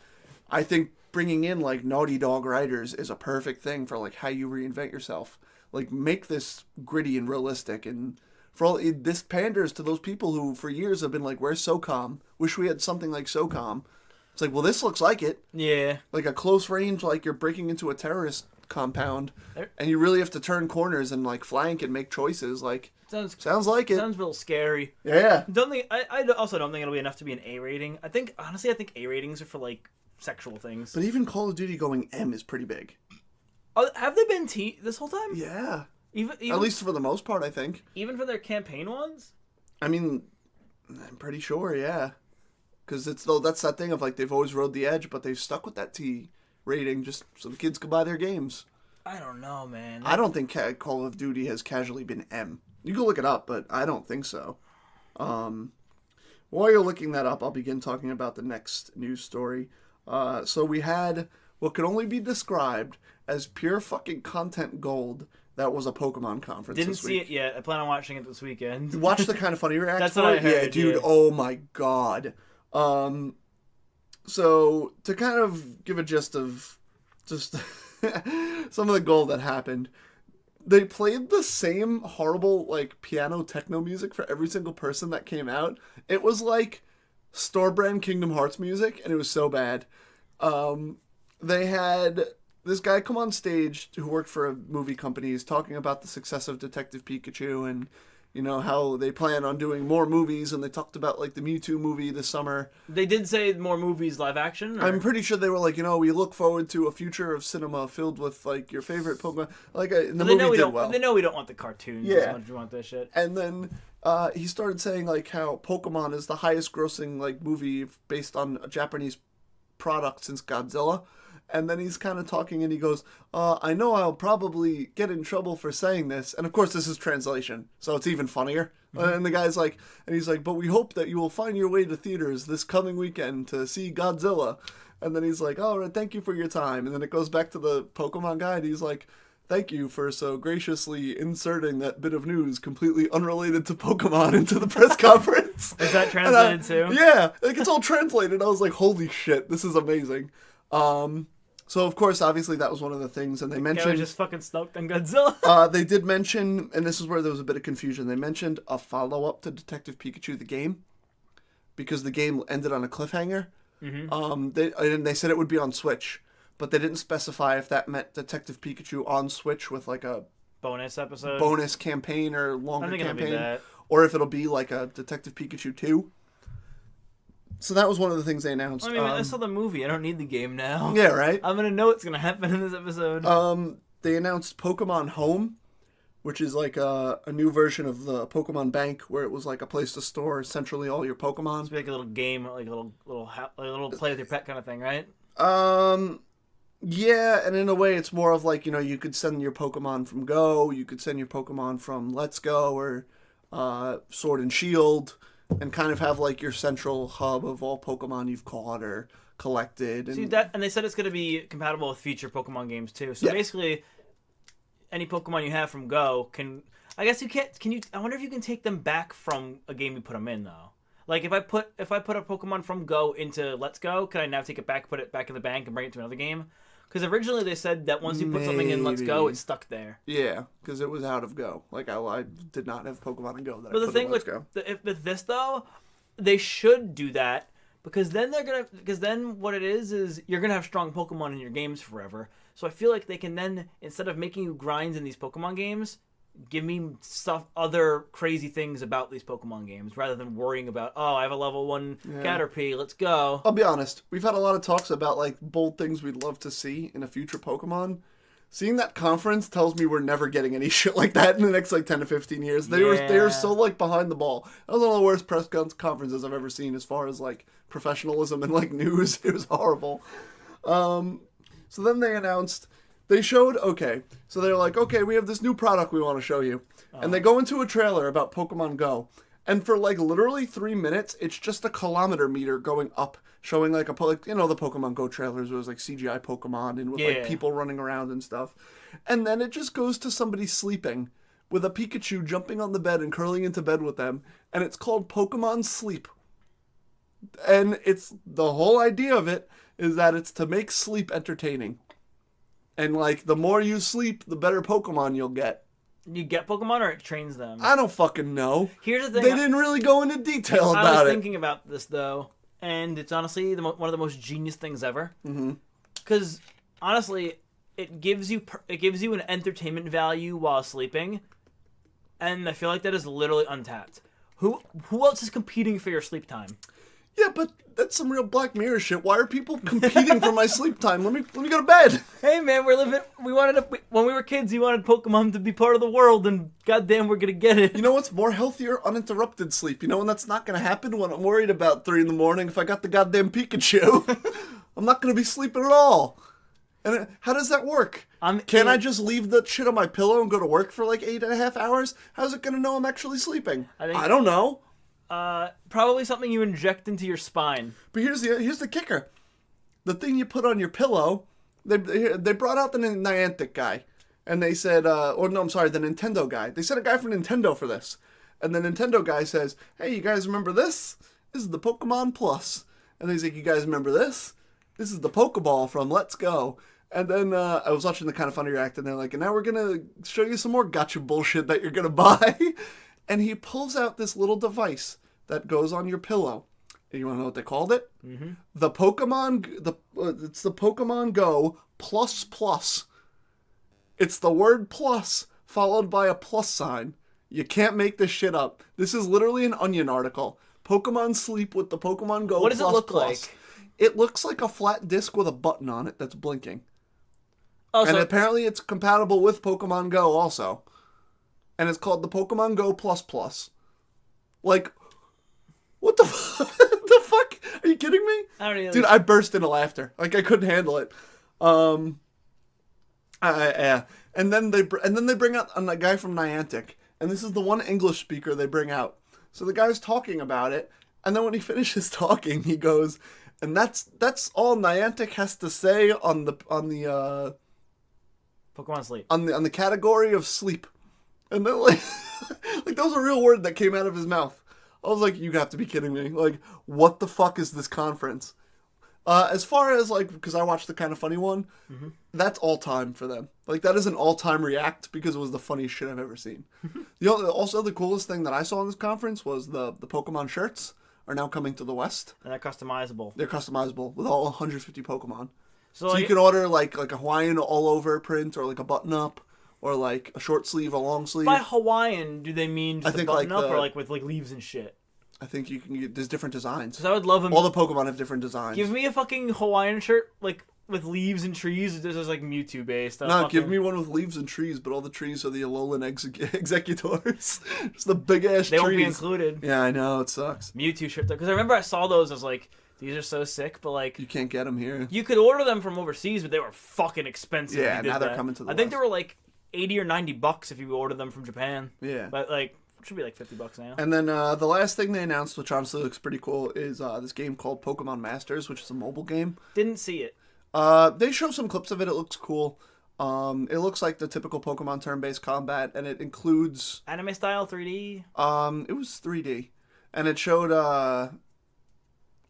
I think bringing in, like, Naughty Dog writers is a perfect thing for, like, how you reinvent yourself. Like, make this gritty and realistic, and... this panders to those people who for years have been like, where's SOCOM? Wish we had something like SOCOM. It's like, well, this looks like it. Yeah. Like a close range, like you're breaking into a terrorist compound and you really have to turn corners and like flank and make choices. Like, sounds like it. Sounds a little scary. Yeah. I also don't think it'll be enough to be an A rating. I think A ratings are for like sexual things. But even Call of Duty going M is pretty big. Have they been T this whole time? Yeah. Even, at least for the most part, I think. Even for their campaign ones? I mean, I'm pretty sure, yeah. Because that's that thing of, like, they've always rode the edge, but they've stuck with that T rating just so the kids could buy their games. I don't know, man. I don't think Call of Duty has casually been M. You can look it up, but I don't think so. While you're looking that up, I'll begin talking about the next news story. So we had what could only be described as pure fucking content gold. That was a Pokemon conference. Didn't see it yet. I plan on watching it this weekend. Watch the Kind of Funny reaction. That's what I heard. Yeah, dude. Yeah. Oh my god. So to kind of give a gist of just some of the gold that happened, they played the same horrible like piano techno music for every single person that came out. It was like store brand Kingdom Hearts music, and it was so bad. They had this guy come on stage who worked for a movie company. He's talking about the success of Detective Pikachu and, you know, how they plan on doing more movies, and they talked about, like, the Mewtwo movie this summer. They did say more movies live action? Or? I'm pretty sure they were like, you know, we look forward to a future of cinema filled with, like, your favorite Pokemon. Like, the movie did well. They know we don't want the cartoons as much as we want this shit. And then he started saying, like, how Pokemon is the highest grossing, like, movie based on a Japanese product since Godzilla. And then he's kind of talking and he goes, I know I'll probably get in trouble for saying this. And of course, this is translation, so it's even funnier. Mm-hmm. And the guy's like, and he's like, but we hope that you will find your way to theaters this coming weekend to see Godzilla. And then he's like, all right, thank you for your time. And then it goes back to the Pokemon guy and he's like, thank you for so graciously inserting that bit of news completely unrelated to Pokemon into the press conference. Is that translated too? Yeah, like it's all translated. I was like, holy shit, this is amazing. So, of course, obviously, that was one of the things, and they mentioned... I was just fucking stoked on Godzilla. They did mention, and this is where there was a bit of confusion, they mentioned a follow-up to Detective Pikachu, the game, because the game ended on a cliffhanger. Mm-hmm. They said it would be on Switch, but they didn't specify if that meant Detective Pikachu on Switch with, like, a... bonus episode? Bonus campaign or longer campaign. It'll be that. Or if it'll be, like, a Detective Pikachu 2. So that was one of the things they announced. I mean, I saw the movie. I don't need the game now. Yeah, right? I'm going to know what's going to happen in this episode. They announced Pokemon Home, which is like a new version of the Pokemon Bank, where it was like a place to store centrally all your Pokemon. It's like a little game, like a little play with your pet kind of thing, right? Yeah, and in a way it's more of like, you know, you could send your Pokemon from Go, you could send your Pokemon from Let's Go, or Sword and Shield, and kind of have like your central hub of all Pokemon you've caught or collected. And... See that, and they said it's going to be compatible with future Pokemon games too. So basically, any Pokemon you have from Go can. I guess you can't. Can you? I wonder if you can take them back from a game you put them in though. Like if I put a Pokemon from Go into Let's Go, can I now take it back, put it back in the bank, and bring it to another game? Because originally they said that once you put something in Let's Go, it's stuck there. Yeah, because it was out of Go. Like I did not have Pokemon in Go. But the thing with this though, they should do that because then what it is you're gonna have strong Pokemon in your games forever. So I feel like they can then, instead of making you grind in these Pokemon games, give me other crazy things about these Pokemon games rather than worrying about, oh, I have a level 1 Caterpie, let's go. I'll be honest, we've had a lot of talks about like bold things we'd love to see in a future Pokemon. Seeing that conference tells me we're never getting any shit like that in the next like 10 to 15 years. They were so like behind the ball. That was one of the worst press conferences I've ever seen as far as like professionalism and like news. It was horrible. So then they announced... They showed, so they're like, we have this new product we want to show you. And they go into a trailer about Pokemon Go. And for like literally 3 minutes, it's just a kilometer meter going up, showing like the Pokemon Go trailers, it was like CGI Pokemon and with like people running around and stuff. And then it just goes to somebody sleeping with a Pikachu jumping on the bed and curling into bed with them. And it's called Pokemon Sleep. And it's the whole idea of it is that it's to make sleep entertaining. And, like, the more you sleep, the better Pokemon you'll get. You get Pokemon or it trains them? I don't fucking know. Here's the thing. They didn't really go into detail about it. I was thinking about this, though, and it's honestly one of the most genius things ever. Because, honestly, it gives you an entertainment value while sleeping, and I feel like that is literally untapped. Who else is competing for your sleep time? Yeah, but that's some real Black Mirror shit. Why are people competing for my sleep time? Let me go to bed. Hey man, when we were kids, we wanted Pokemon to be part of the world, and goddamn, we're gonna get it. You know what's more healthier? Uninterrupted sleep. You know when that's not gonna happen? When I'm worried about 3 in the morning if I got the goddamn Pikachu. I'm not gonna be sleeping at all. And how does that work? Can I just leave the shit on my pillow and go to work for like 8.5 hours? How's it gonna know I'm actually sleeping? I don't know. Probably something you inject into your spine. But here's the kicker. The thing you put on your pillow, they brought out the Niantic guy. And they said, the Nintendo guy. They sent a guy from Nintendo for this. And the Nintendo guy says, hey, you guys remember this? This is the Pokemon Plus. And he's like, you guys remember this? This is the Pokeball from Let's Go. And then I was watching the Kind of Funny React, and they're like, and now we're going to show you some more gotcha bullshit that you're going to buy. And he pulls out this little device that goes on your pillow. And you want to know what they called it? Mm-hmm. It's the Pokemon Go plus plus. It's the word plus followed by a plus sign. You can't make this shit up. This is literally an Onion article. Pokemon Sleep with the Pokemon Go What does plus it look plus. like? It looks like a flat disc with a button on it that's blinking. Oh, And so apparently it's compatible with Pokemon Go also. And it's called the Pokemon Go plus plus. Like, what the the fuck? Are you kidding me? I don't even. Dude, I burst into laughter. Like, I couldn't handle it. And then they bring out a guy from Niantic, and this is the one English speaker they bring out. So the guy's talking about it, and then when he finishes talking, he goes, and that's all Niantic has to say on the Pokemon Sleep. on the category of sleep. And then like that was a real word that came out of his mouth. I was like, you have to be kidding me. Like, what the fuck is this conference? As far as, like, because I watched the Kind of Funny one, that's all time for them. Like, that is an all-time react because it was the funniest shit I've ever seen. Also, the coolest thing that I saw in this conference was the Pokemon shirts are now coming to the West. And they're customizable. They're customizable with all 150 Pokemon. So like, you can order, like a Hawaiian all-over print or, like, a button-up or, like, a short sleeve, a long sleeve. by Hawaiian, do they mean just I think, a button like, up or, like, with, like, leaves and shit? I think you can get, there's different designs. Because I would love them. All the Pokemon have different designs. Give me a fucking Hawaiian shirt, like, with leaves and trees. This is, like, Mewtwo based. No, give me one with leaves and trees, but all the trees are the Alolan Executors. Just the big-ass trees. They won't be included. Yeah, I know, it sucks. Mewtwo shirt, though. Because I remember I saw those, I was like, these are so sick, but, like... You can't get them here. You could order them from overseas, but they were fucking expensive. Yeah, if you did now they're that. coming to the I think West. they were, like, $80 or $90 if you ordered them from Japan. Yeah. But, like, it should be, like, $50 now. And then the last thing they announced, which honestly looks pretty cool, is this game called Pokemon Masters, which is a mobile game. Didn't see it. They show some clips of it. It looks cool. It looks like the typical Pokemon turn-based combat, and it includes... Anime style 3D? It was 3D. And it showed,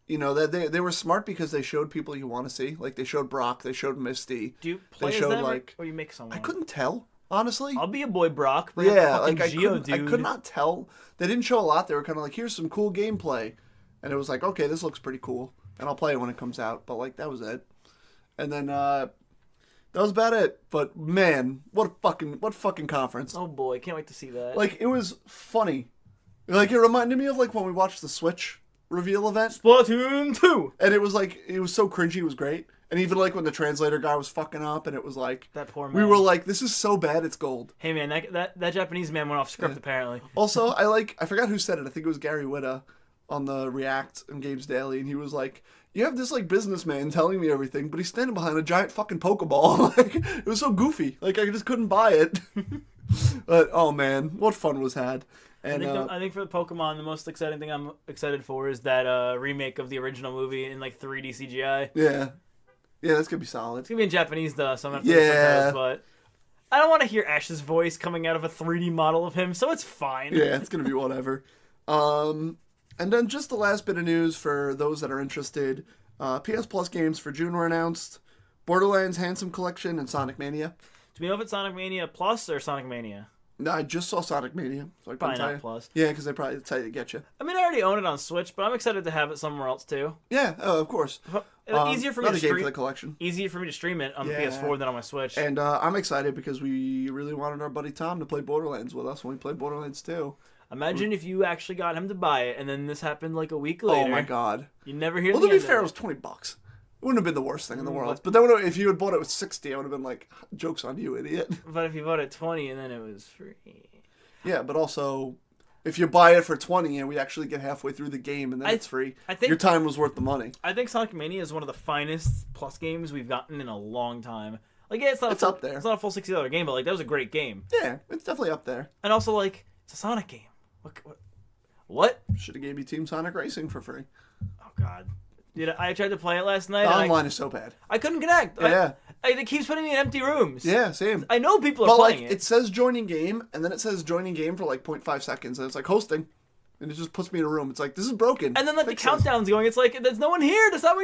that they were smart because they showed people you want to see. Like, they showed Brock, they showed Misty. Do you play They as showed, them like... or you make someone? I couldn't tell, honestly. I'll be a boy Brock. Bring Yeah, up the like, fucking I Geodude. could not tell. They didn't show a lot. They were kind of like, here's some cool gameplay. And it was like, okay, this looks pretty cool. And I'll play it when it comes out. But, like, that was it. And then, that was about it. But, man, what fucking conference. Oh boy, can't wait to see that. Like, it was funny. Like, it reminded me of, like, when we watched the Switch reveal event. Splatoon 2! And it was, like, it was so cringy, it was great. And even, like, when the translator guy was fucking up, and it was like... That poor man. We were like, this is so bad, it's gold. Hey man, that Japanese man went off script apparently. Also, I forgot who said it. I think it was Gary Whitta on the React and Games Daily, and he was like, you have this, like, businessman telling me everything, but he's standing behind a giant fucking Pokeball. Like, it was so goofy. Like, I just couldn't buy it. But, oh man, what fun was had. And, I think for the Pokemon, the most exciting thing I'm excited for is that remake of the original movie in, like, 3D CGI. Yeah. Yeah, that's gonna be solid. It's gonna be in Japanese though, so I'm gonna have to subtitles, but I don't want to hear Ash's voice coming out of a 3D model of him, so it's fine. Yeah, it's gonna be whatever. And then just the last bit of news for those that are interested. PS Plus games for June were announced. Borderlands Handsome Collection and Sonic Mania. Do we know if it's Sonic Mania Plus or Sonic Mania? No, I just saw Sonic Mania. So I couldn't Probably tell not you. Plus. Yeah, because they probably tell you to get you. I mean, I already own it on Switch, but I'm excited to have it somewhere else too. Yeah, of course. Easier for me to Not a game for stream. the collection. Easier for me to stream it on the Yeah. PS4 than on my Switch. And I'm excited because we really wanted our buddy Tom to play Borderlands with us when we played Borderlands 2. Imagine if you actually got him to buy it, and then this happened like a week later. Oh my god. You never hear. Well, the to be end fair, it of was $20. It wouldn't have been the worst thing in the world. but- But then if you had bought it with 60, I would have been like, joke's on you, idiot. But if you bought it 20 and then it was free. Yeah, but also, if you buy it for 20 and we actually get halfway through the game and then it's free, I think- your time was worth the money. I think Sonic Mania is one of the finest Plus games we've gotten in a long time. Like, yeah, It's up there. It's not a full $60 game, but like that was a great game. Yeah, it's definitely up there. And also, like, it's a Sonic game. What? Should have gave you Team Sonic Racing for free. Oh God. Dude, I tried to play it last night. The And online is so bad. I couldn't connect. Yeah. It keeps putting me in empty rooms. Yeah, same. I know people are But playing like, it. it says joining game, and then it says joining game for like 0.5 seconds, and it's like hosting. And it just puts me in a room. It's like, this is broken. And then like Fix the this. countdown's going. It's like there's no one here. Does that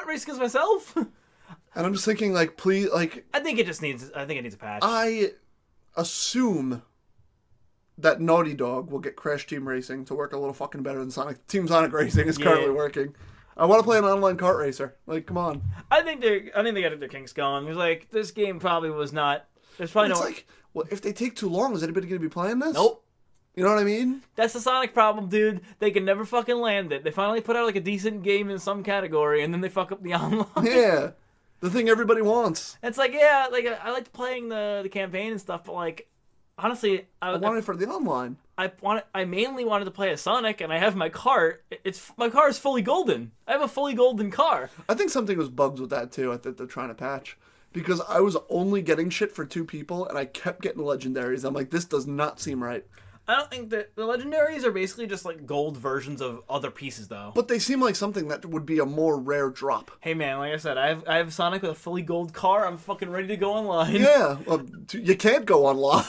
race against myself? And I'm just thinking, like, please, like, I think it needs a patch. I assume that Naughty Dog will get Crash Team Racing to work a little fucking better than Team Sonic Racing is currently working. I want to play an online kart racer. Like, come on. I think they got their kinks going. Because like this game probably was not. There's probably It's no. like, well, if they take too long, is anybody going to be playing this? Nope. You know what I mean? That's the Sonic problem, dude. They can never fucking land it. They finally put out like a decent game in some category, and then they fuck up the online. Yeah. The thing everybody wants. It's like, yeah, like I liked playing the campaign and stuff, but like, honestly, I want it for the online. I mainly wanted to play a Sonic, and I have my cart. My car is fully golden. I have a fully golden car. I think something was bugs with that too. I think they're trying to patch. Because I was only getting shit for 2 people, and I kept getting legendaries. I'm like, this does not seem right. I don't think that the legendaries are basically just like gold versions of other pieces, though. But they seem like something that would be a more rare drop. Hey man, like I said, I have Sonic with a fully gold car. I'm fucking ready to go online. Yeah, well, you can't go online.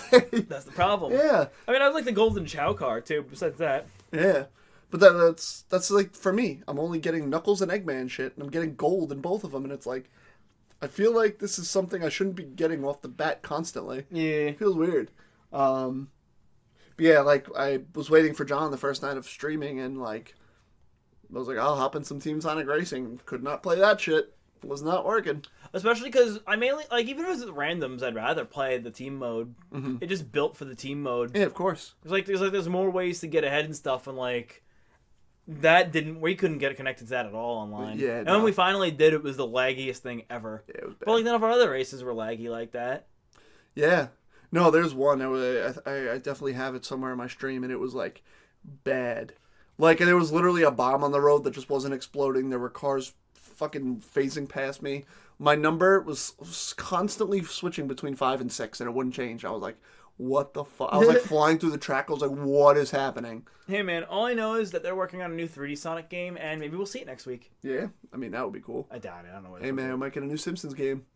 That's the problem. Yeah. I mean, I like the golden Chow car too. Besides that. Yeah. But that's like, for me, I'm only getting Knuckles and Eggman shit, and I'm getting gold in both of them, and it's like, I feel like this is something I shouldn't be getting off the bat constantly. Yeah. It feels weird. But yeah, like, I was waiting for John the first night of streaming, and like, I was like, I'll hop in some Team Sonic Racing. Could not play that shit. Was not working. Especially because I mainly, like, even if it's randoms, I'd rather play the team mode. Mm-hmm. It just built for the team mode. Yeah, of course. There's more ways to get ahead and stuff, and like, we couldn't get connected to that at all online. Yeah, and when we finally did, it was the laggiest thing ever. Yeah, it was bad. But like, none of our other races were laggy like that. Yeah. No, there's one. I definitely have it somewhere in my stream, and it was like bad. Like, there was literally a bomb on the road that just wasn't exploding. There were cars fucking phasing past me. My number was constantly switching between 5 and 6, and it wouldn't change. I was like, what the fuck? I was like flying through the track. I was like, what is happening? Hey man, all I know is that they're working on a new 3D Sonic game, and maybe we'll see it next week. Yeah, I mean, that would be cool. I doubt it. I don't know what. Hey man, we might get a new Simpsons game.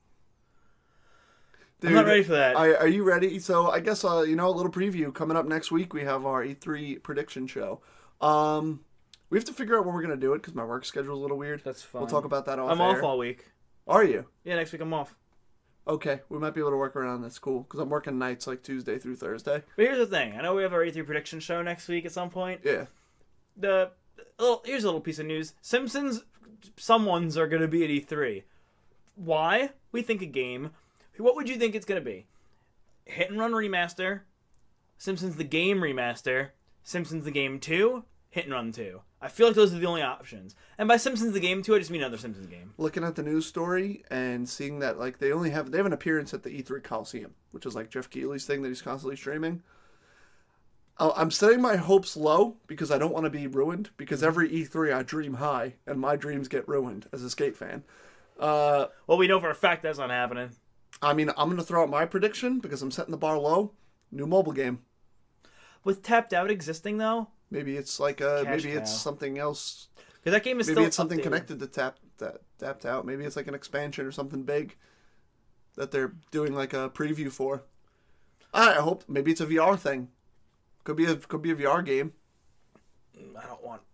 Dude, I'm not ready for that. Are you ready? So I guess a little preview coming up next week. We have our E3 prediction show. We have to figure out when we're gonna do it because my work schedule is a little weird. That's fine. We'll talk about that off I'm air. off all week. Are you? Yeah, next week I'm off. Okay, we might be able to work around. That's cool because I'm working nights like Tuesday through Thursday. But here's the thing. I know we have our E3 prediction show next week at some point. Yeah. Here's a little piece of news. Simpsons, someone's are gonna be at E3. Why? We think a game. What would you think it's gonna be? Hit and Run Remaster, Simpsons the Game Remaster, Simpsons the Game 2, Hit and Run 2. I feel like those are the only options. And by Simpsons the Game 2, I just mean another Simpsons game. Looking at the news story and seeing that like they have an appearance at the E3 Coliseum, which is like Jeff Keighley's thing that he's constantly streaming. I'm setting my hopes low because I don't want to be ruined, because every E3 I dream high and my dreams get ruined as a skate fan. Well, we know for a fact that's not happening. I mean, I'm going to throw out my prediction because I'm setting the bar low. New mobile game. With Tapped Out existing, though? Maybe it's like it's something else. Because that game is maybe still it's something updated. connected to Tapped Out. Maybe it's like an expansion or something big that they're doing like a preview for. I hope maybe it's a VR thing. Could be a VR game.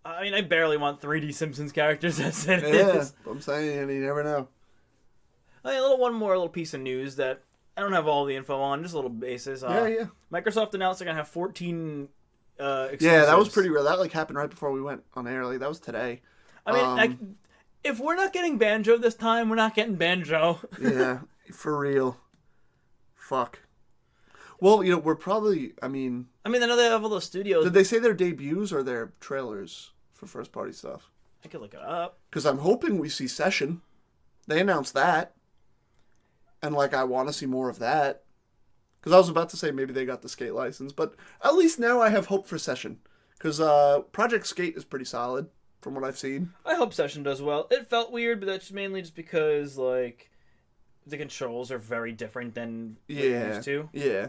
I barely want 3D Simpsons characters as it Yeah, is. I'm saying, you never know. One more little piece of news that I don't have all the info on, just a little basis. Yeah. Microsoft announced they're going to have 14 exclusives. Yeah, that was pretty real. That happened right before we went on air. Like, that was today. I mean, if we're not getting Banjo this time, we're not getting Banjo. Yeah, for real. Fuck. Well, we're probably, I mean, I know they have all those studios. did they say their debuts or their trailers for first party stuff? I could look it up. Because I'm hoping we see Session. They announced that. And, I want to see more of that. Because I was about to say maybe they got the Skate license. But at least now I have hope for Session. Because Project Skate is pretty solid, from what I've seen. I hope Session does well. It felt weird, but that's mainly just because, the controls are very different than what you're used to. Yeah.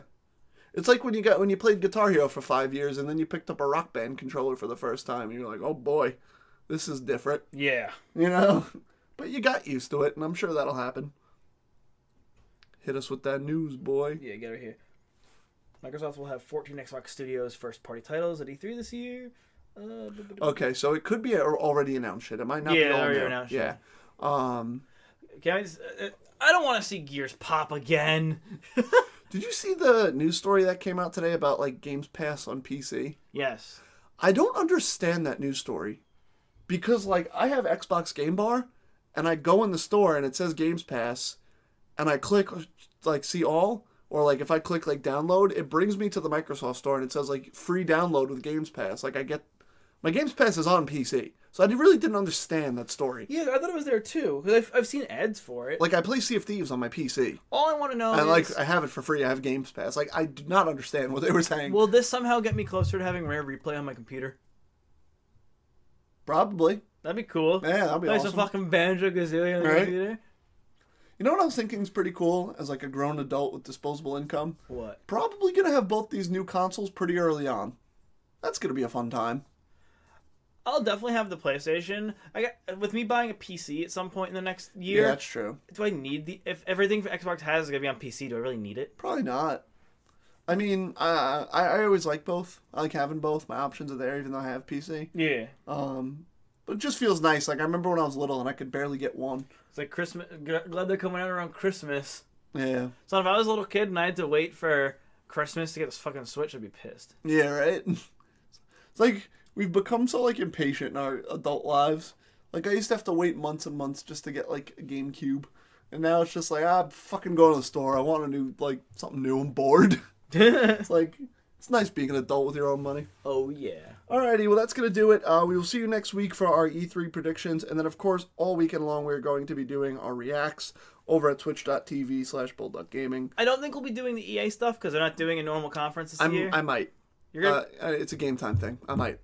It's like when you played Guitar Hero for 5 years, and then you picked up a Rock Band controller for the first time, and you're like, oh boy, this is different. Yeah. But you got used to it, and I'm sure that'll happen. Hit us with that news, boy. Yeah, get it here. Microsoft will have 14 Xbox Studios first-party titles at E3 this year. Okay, so it could be already announced shit. It might not be all already new. announced. Yeah. Can I don't want to see Gears pop again. Did you see the news story that came out today about like Games Pass on PC? Yes. I don't understand that news story because like I have Xbox Game Bar and I go in the store and it says Games Pass and I click like see all or like if I click like download, it brings me to the Microsoft store and it says like free download with Games Pass. Like I get my Games Pass is on PC. So I really didn't understand that story. Yeah, I thought it was there too because I've seen ads for it. Like I play Sea of Thieves on my PC. All I want to know And is like I have it for free. I have Games Pass. Like I do not understand what they were saying. will this somehow get me closer to having Rare Replay on my computer? Probably. That'd be cool. Yeah, that'd be Play awesome. some fucking Banjo-Kazooie on the Right. computer. You know what I was thinking is pretty cool as like a grown adult with disposable income? What? Probably gonna have both these new consoles pretty early on. That's gonna be a fun time. I'll definitely have the PlayStation. With me buying a PC at some point in the next year. Yeah, that's true. Do I need if everything Xbox has is gonna be on PC? Do I really need it? Probably not. I mean, I always like both. I like having both. My options are there, even though I have PC. Yeah. But it just feels nice. Like I remember when I was little and I could barely get one. It's like Christmas. Glad they're coming out around Christmas. Yeah. So if I was a little kid and I had to wait for Christmas to get this fucking Switch, I'd be pissed. Yeah, right. It's like we've become so like impatient in our adult lives. Like I used to have to wait months and months just to get like a GameCube, and now it's just like I'm fucking going to the store. I want a new like something new. I'm bored. It's like it's nice being an adult with your own money. Oh yeah. Alrighty, well that's gonna do it. We will see you next week for our E3 predictions, and then of course all weekend long we're going to be doing our reacts over at twitch.tv/bulldoggaming. I don't think we'll be doing the EA stuff because they're not doing a normal conference this year. I might. You're gonna, It's a game time thing. I might.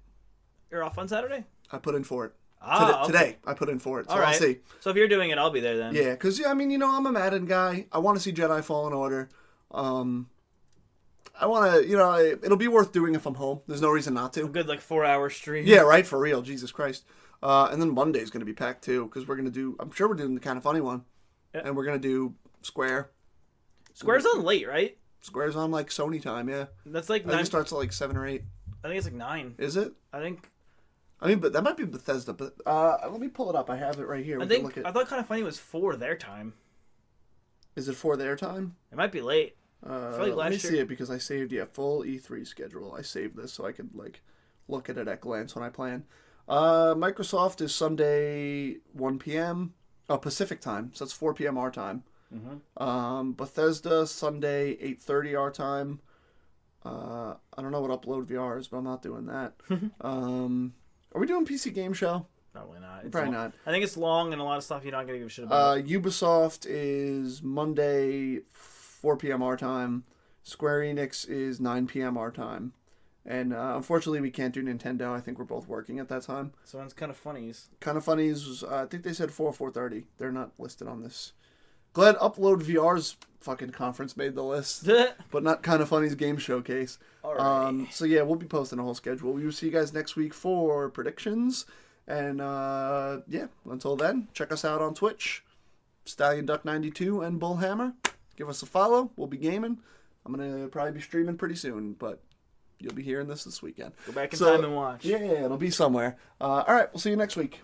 you're off on Saturday? I put in for it. Ah, okay. Today I put in for it, so All right. I'll see. So if you're doing it, I'll be there then. Yeah, because I mean, I'm a Madden guy. I want to see Jedi Fallen Order. I want to, it'll be worth doing if I'm home. There's no reason not A to. good 4-hour stream. Yeah, right, for real. Jesus Christ. And then Monday's going to be packed too, because I'm sure we're doing the Kind of Funny one. Yeah. And we're going to do Square. Square's on late, right? Square's on like Sony time, yeah. That's like I think 9. it starts at like 7 or 8. I think it's like 9. Is it? I think. I mean, but that might be Bethesda. But let me pull it up. I have it right here. I thought Kind of Funny was 4 their time. Is it for their time? It might be late. I feel like Let me last see year- it because I saved full E3 schedule. I saved this so I could like look at it at glance when I plan. Microsoft is Sunday 1 p.m. Pacific time, so that's 4 p.m. our time. Mm-hmm. Bethesda Sunday 8:30 our time. I don't know what Upload VR is, but I'm not doing that. Are we doing PC Game Show? Probably not. It's Probably long. not. I think it's long and a lot of stuff you're not gonna give a shit about. Ubisoft is Monday 4 p.m. our time. Square Enix is 9 p.m. our time. And unfortunately, we can't do Nintendo. I think we're both working at that time. So it's Kind of Funnies. Kind of Funnies, I think they said 4:30. They're not listed on this. Glad Upload VR's fucking conference made the list, but not Kind of Funny's game showcase. Alright. So yeah, we'll be posting a whole schedule. We will see you guys next week for predictions. And yeah, until then, check us out on Twitch, StallionDuck92 and Bullhammer. Give us a follow. We'll be gaming. I'm going to probably be streaming pretty soon, but you'll be hearing this weekend. Go back in time and watch. Yeah, it'll be somewhere. All right, we'll see you next week.